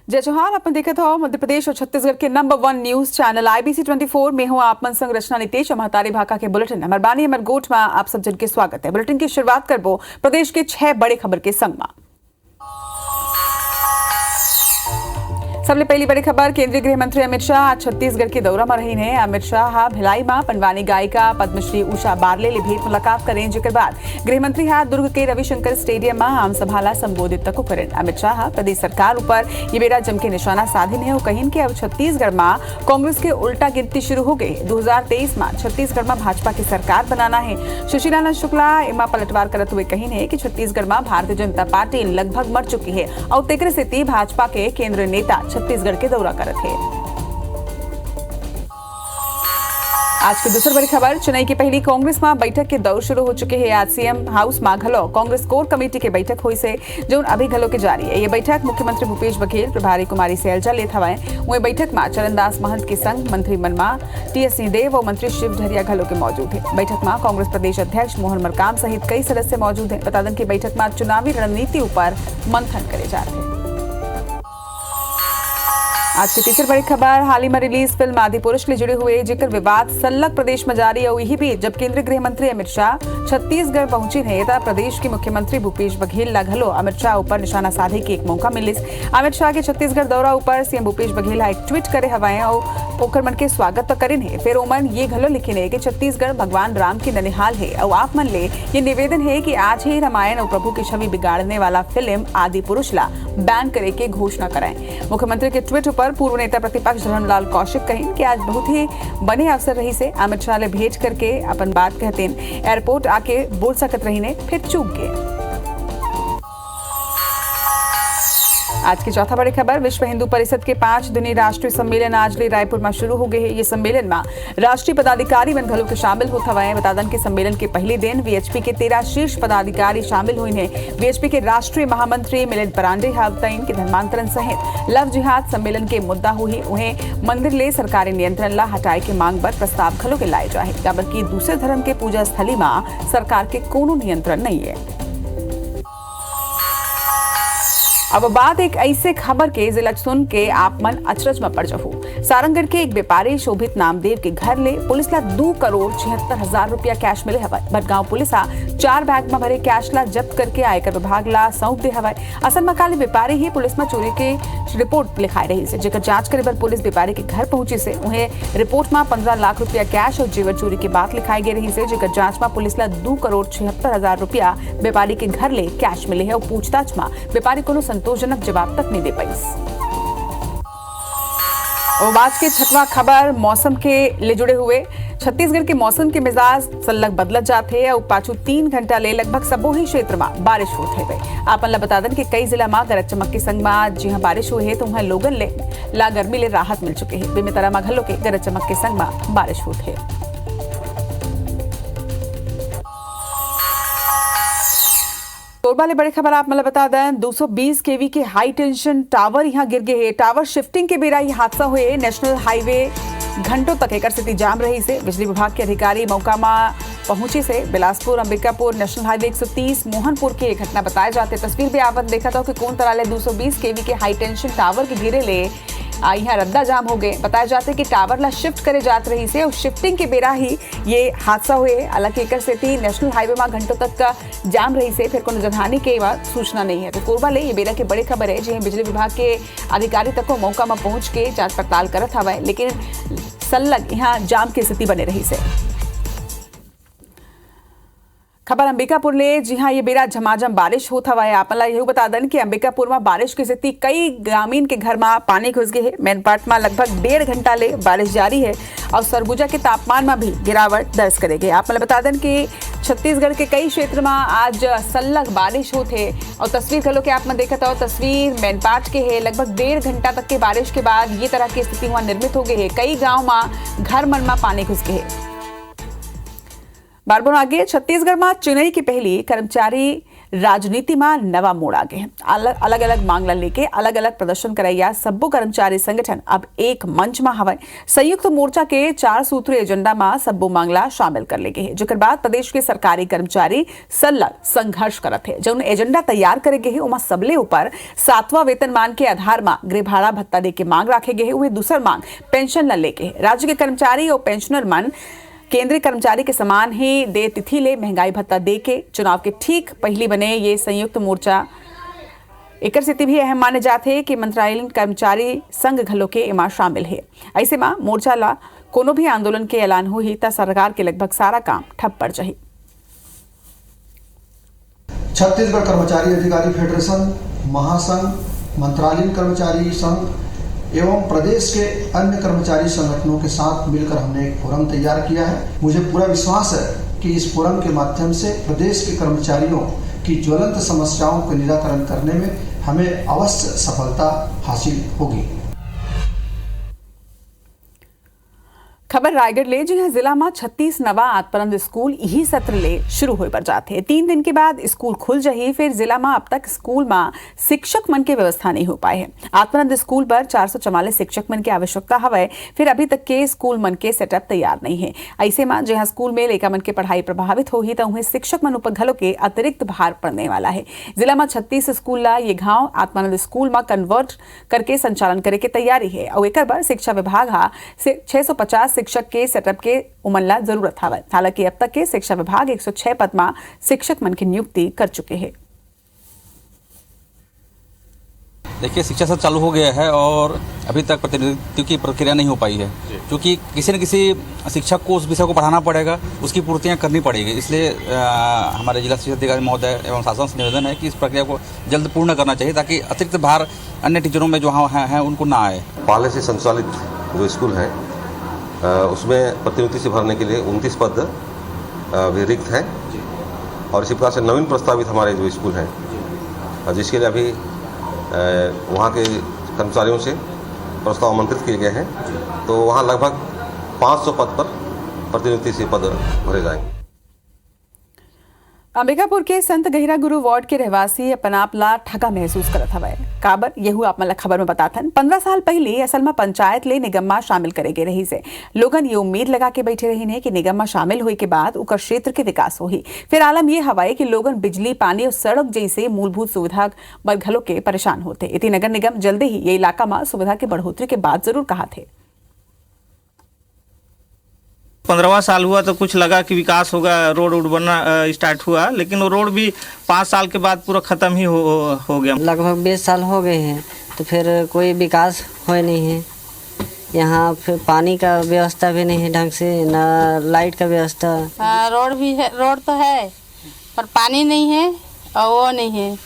जय जोहार। अपन देखा था मध्य प्रदेश और छत्तीसगढ़ के नंबर 1 न्यूज चैनल IBC 24 में हूं आपमन संग रचना नितेश और महतारी भाका के बुलेटिन हमार बानी हमार गोठ में आप सब जन के स्वागत है। बुलेटिन की शुरुआत करबो प्रदेश के 6 बड़े खबर के संग में। सबले पहली बड़ी खबर, केंद्रीय गृह मंत्री अमित शाह आज छत्तीसगढ़ के दौरा में रही ने। अमित शाह भिलाई में पनवानी गायिका पद्मश्री उषा बारले ले भेंट मुलाकात करें, जिसके बाद गृह मंत्री दुर्ग के रविशंकर स्टेडियम में आम सभा ला संबोधित तक करें। अमित शाह प्रदेश सरकार ऊपर ये बेरा जम के निशाना साधिन है और कहीं कि अब छत्तीसगढ़ में कांग्रेस के उल्टा गिनती शुरू हो गई। 2023 में छत्तीसगढ़ में भाजपा की सरकार बनाना है। सुशीलानंद शुक्ला इमा पलटवार करते हुए कहीं है कि छत्तीसगढ़ में भारतीय जनता पार्टी लगभग मर चुकी है और तेकरे से भाजपा के केंद्रीय नेता छत्तीसगढ़ के दौरा करत है। आज की दूसरी बड़ी खबर, चेन्नई की पहली कांग्रेस में बैठक के दौर शुरू हो चुके हैं। आज सीएम हाउस में घलो कांग्रेस कोर कमेटी की बैठक हुई से जो अभी घलो के जारी है। ये बैठक मुख्यमंत्री भूपेश बघेल, प्रभारी कुमारी सैलजा लेत हवाए। वही बैठक में चरणदास महंत के संग मंत्री मनमा TS सिंहदेव और मंत्री शिव ढरिया घलो के मौजूद है। बैठक में कांग्रेस प्रदेश अध्यक्ष मोहन मरकाम सहित कई सदस्य मौजूद है। बता दें कि बैठक में चुनावी रणनीति ऊपर मंथन करे जा रहे हैं। आज की तीसरी बड़ी खबर, हाल ही में रिलीज फिल्म आदिपुरुष से जुड़े हुए जिक्र विवाद सल्लग प्रदेश में जारी है। यही भी जब केंद्रीय गृह मंत्री अमित शाह छत्तीसगढ़ पहुंचे हैं तब प्रदेश के मुख्यमंत्री भूपेश बघेल लागलो अमित शाह ऊपर निशाना साधे के एक मौका मिलिस। अमित शाह के छत्तीसगढ़ दौरा ऊपर सीएम भूपेश बघेल एक ट्वीट करे हवाए और ओकर मन के स्वागत तो करिन है। फिर ओमन ये घलो लिखे ने कि छत्तीसगढ़ भगवान राम की ननिहाल है और आप मन ले ये निवेदन है कि आज ही रामायण और प्रभु की छवि बिगाड़ने वाला फिल्म आदिपुरुष ला बैन करे के घोषणा कराएं। मुख्यमंत्री के ट्वीट पर पूर्व नेता प्रतिपक्ष धर्मलाल कौशिक कहें कि आज बहुत ही बने अवसर रही से अमित शाह ले भेज करके अपन बात कहते एयरपोर्ट आके बोल सकत रही ने फिर चूक गए। आज की चौथा बड़ी खबर, विश्व हिंदू परिषद के 5 दिनी राष्ट्रीय सम्मेलन आज ले रायपुर में शुरू हो गए हैं। ये सम्मेलन में राष्ट्रीय पदाधिकारी वन घलों के शामिल होता हुआ है। बता दें कि सम्मेलन के पहले दिन VHP के 13 शीर्ष पदाधिकारी शामिल हुए हैं। VHP के राष्ट्रीय महामंत्री मिलिंद परांडे हावतईन के धर्मांतरण सहित लव जिहाद सम्मेलन के मुद्दा हुई उन्हें मंदिर ले सरकारी नियंत्रण ला हटाए के मांग पर प्रस्ताव घलों के लाए जाए, बल्कि दूसरे धर्म के पूजा स्थली में सरकार के कोनो नियंत्रण नहीं है। अब बात एक ऐसे खबर के जिला सुन के आप मन अचरज में पड़ जाओ। सारंगढ़ के एक व्यापारी शोभित नामदेव के घर ले पुलिस ला 2,76,00,000 रुपया कैश मिले हवाए। भटगांव पुलिस 4 बैग में भरे कैश ला जब्त करके आयकर विभाग ला सौंप दे हवाए। असल में काले व्यापारी ही पुलिस में चोरी के रिपोर्ट लिखाई रही से, जेकर जांच करे बर पुलिस व्यापारी के घर पहुंची से उन्हें रिपोर्ट में 15 लाख रुपया कैश और जेवर चोरी की बात लिखाई गई रही से, जेकर जांच में पुलिस ला 2,76,00,000 रुपया व्यापारी के घर ले कैश मिले है और पूछताछ में व्यापारी को संतोषजनक जवाब तक नहीं दे पाई। और आज के छठवां खबर, मौसम के ले जुड़े हुए छत्तीसगढ़ के मौसम के मिजाज सल्लग बदलत जाते हैं और पाछू 3 घंटा ले लगभग सबो ही क्षेत्र में बारिश होते हुए। आपन ला बता दें कि कई जिला में गरज चमक के संग में जी हाँ बारिश हुई है तो वहाँ लोगन ले ला गर्मी ले राहत मिल चुके हैं। बेमेतरा में घलों के गरज चमक के संग में बारिश होते है। वाले बड़ी खबर आप मतलब बता दें, 220 kV के हाई टेंशन टावर यहाँ गिर गए हैं। टावर शिफ्टिंग के बेरा ये हादसा हुए। नेशनल हाईवे घंटों तक एक स्थिति जाम रही से बिजली विभाग के अधिकारी मौका में पहुंचे से बिलासपुर अंबिकापुर नेशनल हाईवे 130 मोहनपुर के घटना बताए जाते। तस्वीर भी आपने देखा था कि कौन तरह ले 220 kV के हाई टेंशन टावर के गिरे ले यहाँ रद्दा जाम हो गए। बताया जाते कि टावर ला शिफ्ट करे जात रही से और शिफ्टिंग के बेरा ही ये हादसा हुए। हालांकि एक स्थिति नेशनल हाईवे में घंटों तक का जाम रही से फिर कोनो जनहानि के बाद सूचना नहीं है। तो कोरबा ले ये बेरा के बड़े खबर है जी बिजली विभाग के अधिकारी तक को मौका में पहुंच के जांच पड़ताल करत हवा, लेकिन सल्लग यहाँ जाम की स्थिति बने रही से। खबर अंबिकापुर ले, जी हाँ ये बेरा झमाझम बारिश होता हुआ है। आपला यही बता दें कि अंबिकापुर में बारिश की स्थिति, कई ग्रामीण के घर में पानी घुस गए है। मैनपाट में लगभग 1.5 घंटा ले बारिश जारी है और सरगुजा के तापमान में भी गिरावट दर्ज करेगी। आपला बता दें कि छत्तीसगढ़ के कई क्षेत्र में आज सल्लग बारिश होते और तस्वीर खलो के आपने देखा था। तस्वीर मैनपाट के है, लगभग 1.5 घंटा तक के बारिश के बाद ये तरह की स्थिति वहाँ निर्मित हो गई है। कई गाँव में घर मन में पानी घुस गए है। बारबों आगे छत्तीसगढ़ में चेन्नई की पहली कर्मचारी राजनीति में नवा मोड़ आ गए हैं। अलग अलग मांगला लेके अलग अलग प्रदर्शन करैया सब्बो कर्मचारी संगठन अब एक मंच में हवे। संयुक्त मोर्चा के 4 सूत्रीय एजेंडा में सब्बो मांगला शामिल कर ले गए हैं, जेकर बाद प्रदेश के सरकारी कर्मचारी सलग संघर्ष करत है। जो एजेंडा तैयार करे गए उमा सबले ऊपर 7वां वेतनमान के आधार में गृह भाड़ा भत्ता दे के मांग रखे गए। वही दूसर मांग पेंशन न लेके राज्य के कर्मचारी और पेंशनर मन केंद्रीय कर्मचारी के समान ही दे तिथि ले महंगाई भत्ता दे के चुनाव के ठीक पहली बने ये संयुक्त मोर्चा एक स्थिति भी अहम माने जाते हैं कि मंत्रालयीन कर्मचारी संघ घलो के इमा शामिल है। ऐसे में मोर्चा ला कोनो भी आंदोलन के ऐलान हो ही ता सरकार के लगभग सारा काम ठप पड़ जाही। छत्तीसगढ़ कर्मचारी अधिकारी फेडरेशन, महासंघ, मंत्रालयीन कर्मचारी संघ एवं प्रदेश के अन्य कर्मचारी संगठनों के साथ मिलकर हमने एक फोरम तैयार किया है। मुझे पूरा विश्वास है कि इस फोरम के माध्यम से प्रदेश के कर्मचारियों की ज्वलंत समस्याओं का निराकरण करने में हमें अवश्य सफलता हासिल होगी। खबर रायगढ़ ले जहां जिला में 36 नवा आत्मनंद स्कूल यही सत्र ले शुरू हो पर जाते हैं। 3 दिन के बाद स्कूल खुल जाही। फिर जिला में अब तक स्कूल में शिक्षक मन के व्यवस्था नहीं हो पाए है। आत्मनंद स्कूल पर 444 शिक्षक मन की आवश्यकता हवे। फिर अभी तक के स्कूल मन के सेटअप तैयार नहीं है। ऐसे में जहां स्कूल में लड़का मन के पढ़ाई प्रभावित होही तो उन्हें शिक्षक मन ऊपर घलो के अतिरिक्त भार पड़ने वाला है। जिला में 36 स्कूल ला ये गांव आत्मानंद स्कूल में कन्वर्ट करके संचालन करे के तैयारी है और एक बार शिक्षा विभाग 650 शिक्षक के सेटअप के उमनला जरूरत हवे। हालांकि अब तक के शिक्षा विभाग 106 पद में शिक्षक मन की नियुक्ति कर चुके हैं। देखिए, शिक्षा सत्र चालू हो गया है और अभी तक प्रतिनिधित्व की प्रक्रिया नहीं हो पाई है, क्योंकि किसी न किसी शिक्षक को उस विषय को पढ़ाना पड़ेगा, उसकी पूर्तियां करनी पड़ेगी। इसलिए हमारे जिला शिक्षा अधिकारी महोदय एवं शासन से निवेदन है कि इस प्रक्रिया को जल्द पूर्ण करना चाहिए, ताकि अतिरिक्त भार अन्य टीचरों में जो हैं उनको ना आए। पहले से संचालित जो स्कूल है उसमें प्रतिनियुक्ति से भरने के लिए 29 पद भी रिक्त हैं और इसी प्रकार से नवीन प्रस्तावित हमारे जो स्कूल हैं जिसके लिए अभी वहाँ के कर्मचारियों से प्रस्ताव आमंत्रित किए गए हैं, तो वहाँ लगभग 500 पद पर प्रतिनियुक्ति से पद भरे जाएंगे। अंबिकापुर के संत गहिरा गुरु वार्ड के रहवासी अपना आपला ठगा महसूस करत हवे। काबर यहू आप मला खबर में बताथन। 15 साल पहले असल में पंचायत ले निगम में शामिल करेगे रही से लोगन ये उम्मीद लगा के बैठे रही ने कि निगम में शामिल होने के बाद उकर क्षेत्र के विकास होही। फिर आलम ये हवाए कि लोगन बिजली, पानी और सड़क जैसे मूलभूत सुविधा बदघलों के परेशान होते। इति नगर निगम जल्दी ही ये इलाका में सुविधा के बढ़ोतरी के बाद जरूर कहा थे। 15वां साल हुआ तो कुछ लगा कि विकास होगा, रोड बनना स्टार्ट हुआ, लेकिन वो रोड भी 5 साल के बाद पूरा खत्म ही हो गया। लगभग 20 साल हो गए हैं तो फिर कोई विकास हो नहीं है। यहाँ फिर पानी का व्यवस्था भी नहीं है ढंग से, ना लाइट का व्यवस्था। रोड भी है, रोड तो है पर पानी नहीं है और वो नहीं है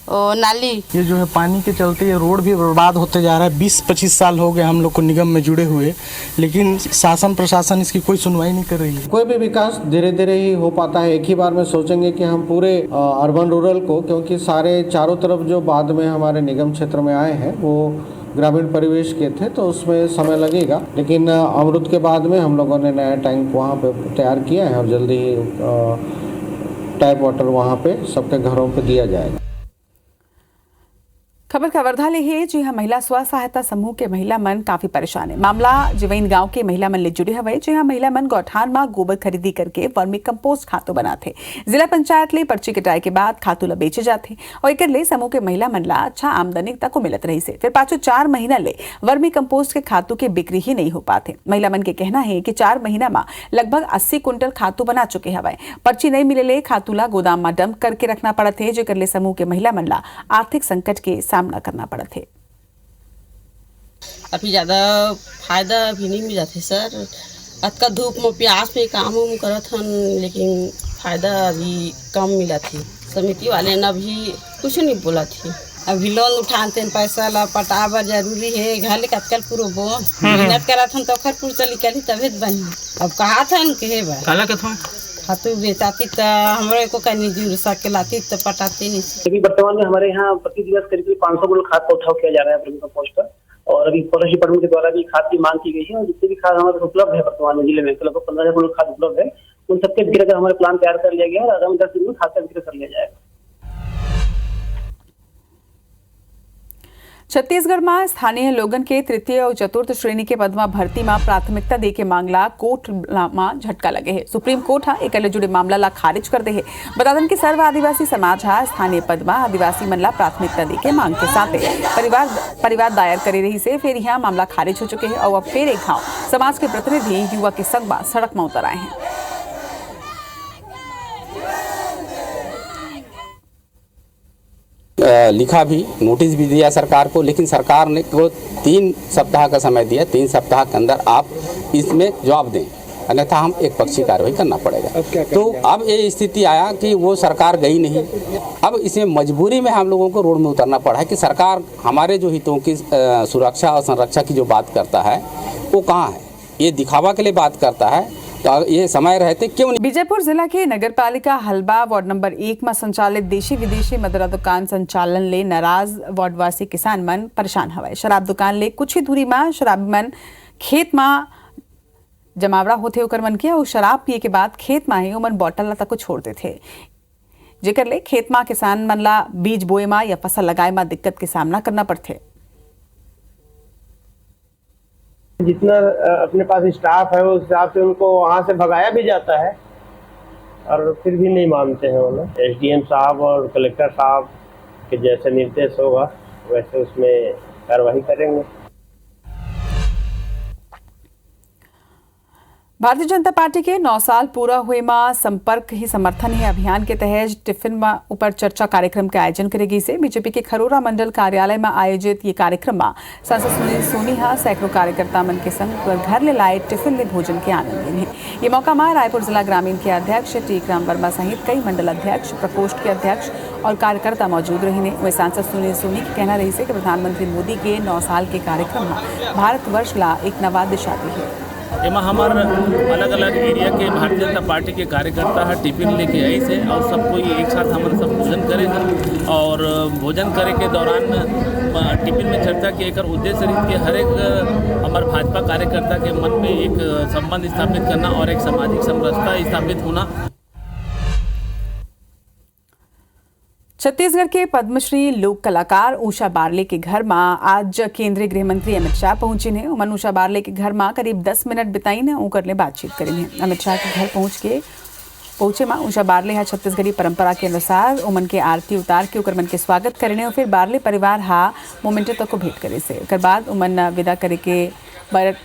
और नाली। ये जो है पानी के चलते ये रोड भी बर्बाद होते जा रहा है। 20-25 साल हो गए हम लोग को निगम में जुड़े हुए, लेकिन शासन प्रशासन इसकी कोई सुनवाई नहीं कर रही है। कोई भी विकास धीरे धीरे ही हो पाता है। एक ही बार में सोचेंगे कि हम पूरे अर्बन रूरल को, क्योंकि सारे चारों तरफ जो बाद में हमारे निगम क्षेत्र में आए हैं वो ग्रामीण परिवेश के थे, तो उसमें समय लगेगा। लेकिन अमृत के बाद में हम लोगों ने नया टैंक वहाँ पे तैयार किया है और जल्दी ही टैप वाटर वहाँ पे सबके घरों पे दिया जाएगा। खबर कवर्धा ले है जी हाँ, महिला स्व सहायता समूह के महिला मन काफी परेशान है। मामला जिवैन गांव के महिला मन ले जुड़े हवे। जी हाँ, महिला मन गौठान में गोबर खरीदी करके वर्मी कंपोस्ट खातू बनाते। जिला पंचायत ले पर्ची कटाए के बाद खातू ला बेचे जाते और एक ले समूह के महिला मन ला अच्छा आमदनी तक को मिलत रही से। फिर पाछू 4 महीना ले वर्मी कंपोस्ट के खातू के बिक्री ही नहीं हो पाते। महिला मन के कहना है कि 4 महीना में लगभग 80 कुंटल खातू बना चुके हवे। पर्ची नहीं मिले ले खातू ला गोदाम में डंप करके रखना पड़त है, जेकर ले समूह के महिला मन ला आर्थिक संकट के सामना करना पड़ा थे। अभी ज़्यादा फायदा भी नहीं मिला थे सर। अतका धूप में प्यास में काम उम करत हन, लेकिन फायदा अभी कम मिला थी। समिति वाले ने अभी कुछ नहीं बोला थी। अभी लोन उठाते पैसा ला पटावा जरूरी है। घर के आजकल पूरा बो मेहनत करत हन तो खर पूर चली कली तबियत बनी। अब कहा था कहे बा काला कथों खातू बेचाती तो हमारे को कहीं दूर सके लाती तो पटाती नहीं। अभी वर्तमान में हमारे यहाँ प्रति दिवस करीब 500 किलो खाद का उठाव किया जा रहा है वर्मी कंपोस्ट का, और अभी फॉरेस्ट डिपार्टमेंट के द्वारा भी खाद की मांग की गई है। और जितनी भी खाद हमारे उपलब्ध है वर्तमान में जिले में लगभग 15,000 किलो खाद उपलब्ध है। उन सबके विक्रय का हमारे प्लान तैयार कर लिया गया और आगामी 10 दिन में खाद का विक्रय कर लिया जाएगा। छत्तीसगढ़ में स्थानीय लोगन के तृतीय और चतुर्थ श्रेणी के पद में भर्ती में प्राथमिकता दे के मांगला कोर्ट में झटका लगे है। सुप्रीम कोर्ट हा एक जुड़े मामला ला खारिज कर दे है। बता दें कि सर्व आदिवासी समाज हा स्थानीय पद में आदिवासी मन ला प्राथमिकता दे के मांग के साथ परिवार दायर करे रही से फिर यहाँ मामला खारिज हो चुके हैं और अब फिर एक गाँव समाज के प्रतिनिधि युवा के संगमा सड़क में उतर आए हैं। लिखा भी, नोटिस भी दिया सरकार को, लेकिन सरकार ने को 3 सप्ताह का समय दिया। 3 सप्ताह के अंदर आप इसमें जवाब दें, अन्यथा हम एक पक्षी कार्रवाई करना पड़ेगा। तो अब ये स्थिति आया कि वो सरकार गई नहीं। अब इसमें मजबूरी में हम लोगों को रोड में उतरना पड़ा है कि सरकार हमारे जो हितों की सुरक्षा और संरक्षा की जो बात करता है वो कहाँ है, ये दिखावा के लिए बात करता है। तो ये समय रहते क्यों नहीं। बीजापुर जिला के नगर पालिका हलबा वार्ड नंबर 1 में संचालित देशी विदेशी मदिरा दुकान संचालन ले नाराज वार्डवासी किसान मन परेशान हवे। शराब दुकान ले कुछ ही दूरी में शराबी मन खेत में जमावड़ा होते ओकर मन के और शराब पिए के बाद खेत में ही ओमन बॉटल ला तक छोड़ते थे, जेकर ले खेत में किसान मन ला बीज बोए में या फसल लगाए में दिक्कत के सामना करना पड़ते। जितना अपने पास स्टाफ है उस हिसाब से उनको वहाँ से भगाया भी जाता है और फिर भी नहीं मानते हैं वो लोग। एसडीएम साहब और कलेक्टर साहब के जैसे निर्देश होगा वैसे उसमें कार्रवाई करेंगे। भारतीय जनता पार्टी के 9 साल पूरा हुए में संपर्क ही समर्थन ही अभियान के तहत टिफिन में ऊपर चर्चा कार्यक्रम के आयोजन करेगी से बीजेपी के खरोरा मंडल कार्यालय में आयोजित ये कार्यक्रम में सांसद सुनील सोनी हा सैकड़ों कार्यकर्ता मन के संग घर ले लाए टिफिन ले भोजन के आनंद लेने। ये मौका में रायपुर जिला ग्रामीण के अध्यक्ष टीकराम वर्मा सहित कई मंडल अध्यक्ष, प्रकोष्ठ के अध्यक्ष और कार्यकर्ता मौजूद रहे। वही सांसद सुनील सोनी की कहना रही से कि प्रधानमंत्री मोदी के 9 साल के कार्यक्रम में भारतवर्ष ला एक नवा दिशा दी है। एमा हमार अलग अलग एरिया के भारतीय जनता पार्टी के कार्यकर्ता है टिफिन लेके आई से और सब कोई एक साथ हमारे सब भोजन करे हैं और भोजन करे के दौरान टिफिन में चर्चा की एक उद्देश्य रही कि हर एक हमारे भाजपा कार्यकर्ता के मन में एक संबंध स्थापित करना और एक सामाजिक समरसता स्थापित होना। छत्तीसगढ़ के पद्मश्री लोक कलाकार उषा बारले के घर में आज केंद्रीय गृह मंत्री अमित शाह पहुंचे ने। उमन उषा बारले के घर में करीब 10 मिनट बिताई ने उकर ले बातचीत करी है। अमित शाह के घर पहुंचे में उषा बारले हा छत्तीसगढ़ी परंपरा के अनुसार उमन के आरती उतार के उकर मन के स्वागत करने और फिर बारले परिवार हा मोमेंटो तक को भेंट करे से उकर बाद उमन विदा करे के बर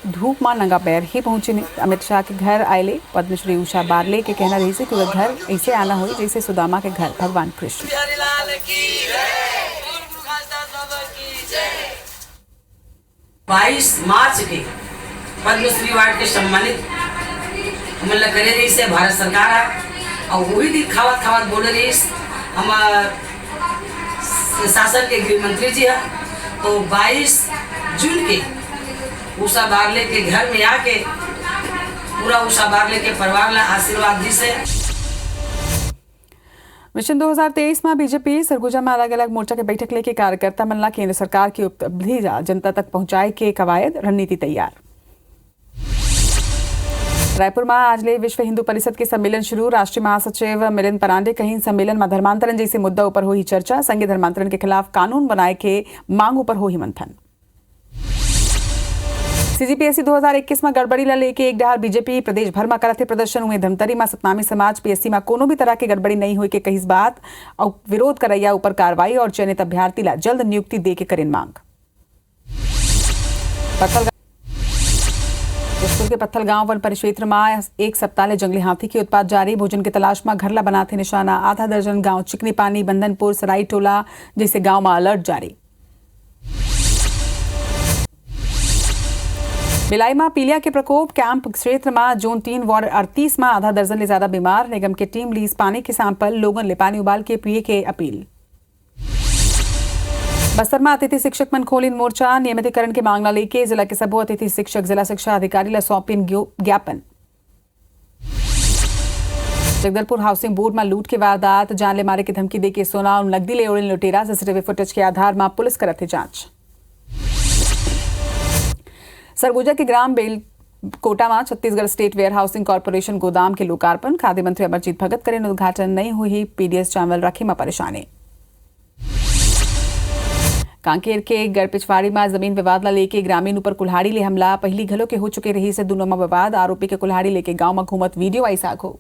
धूप में नंगा पैर ही पहुंचे ने। अमित शाह के घर आये पद्मश्री उषा बारले के कहना रही से कि वह घर ऐसे आना हो जैसे सुदामा के घर भगवान कृष्ण। 22 मार्च के पद्मश्री अवार्ड के सम्मानित मतलब करे रही से भारत सरकार है और वही दिन खावत बोल रही हमारे शासन के गृह मंत्री जी है। तो 22 जून के उषा बारले के घर में आके पूरा उषा बारले के परिवार ला आशीर्वाद दी से। मिशन 2023 में बीजेपी सरगुजा में अलग अलग मोर्चा के बैठक लेके कार्यकर्ता मनला केंद्र सरकार की उपलब्धि जनता तक पहुंचाए के कवायद रणनीति तैयार। रायपुर में आज ले विश्व हिंदू परिषद के सम्मेलन शुरू। राष्ट्रीय महासचिव मिलिंद परांडे कहीं सम्मेलन में धर्मांतरण जैसे मुद्दा ऊपर हो ही चर्चा। संघीय धर्मांतरण के खिलाफ कानून बनाए के मांग ऊपर हो ही मंथन। सीजीपीएससी 2021 में गड़बड़ी ला लेके एक डहार बीजेपी प्रदेश भर में करते प्रदर्शन हुए। धमतरी में सतनामी समाज पीएससी में कोनो भी तरह की गड़बड़ी नहीं हुई के कही बात और विरोध करैया ऊपर कार्रवाई और चयनित अभ्यर्थी ला जल्द नियुक्ति दे के करें मांग। जशपुर के पत्थलगांव वन परिक्षेत्र में एक सप्ताह ले जंगली हाथी की उत्पात जारी। भोजन की तलाश में घर ला बनाते निशाना। आधा दर्जन गांव चिकनी पानी, बंधनपुर, सराई टोला जैसे गांव में अलर्ट जारी। भिलाई में पीलिया के प्रकोप। कैंप क्षेत्र में जोन 3 वार्ड 38 में आधा दर्जन ले ज्यादा बीमार। निगम की टीम लीज पानी के सैंपल, लोगन ले पानी उबाल के पिए के अपील। बस्तर में अतिथि शिक्षक मन खोलिन मोर्चा। नियमितीकरण के मांगना लेके जिला के सबो अतिथि शिक्षक जिला शिक्षा अधिकारी ला सौंपिन ज्ञापन। जगदलपुर हाउसिंग बोर्ड में लूट के वारदात। जान ले मारे की धमकी दे के सोना और नकदी ले उड़िन लुटेरा। सीसीटीवी फुटेज के आधार में पुलिस करते जांच। सरगुजा के ग्राम बेलकोटा में Chhattisgarh State Warehousing Corporation गोदाम के लोकार्पण। खाद्य मंत्री अमरजीत भगत करें उद्घाटन। नहीं हुई पीडीएस चावल रखी में परेशानी। कांकेर के गढ़पिछवाड़ी में जमीन विवाद ला लेके ग्रामीण ऊपर कुल्हाड़ी ले हमला पहली घलो के हो चुके रही से दोनों में विवाद। आरोपी के कुल्हाड़ी लेके गांव में घूमत वीडियो आई साखो।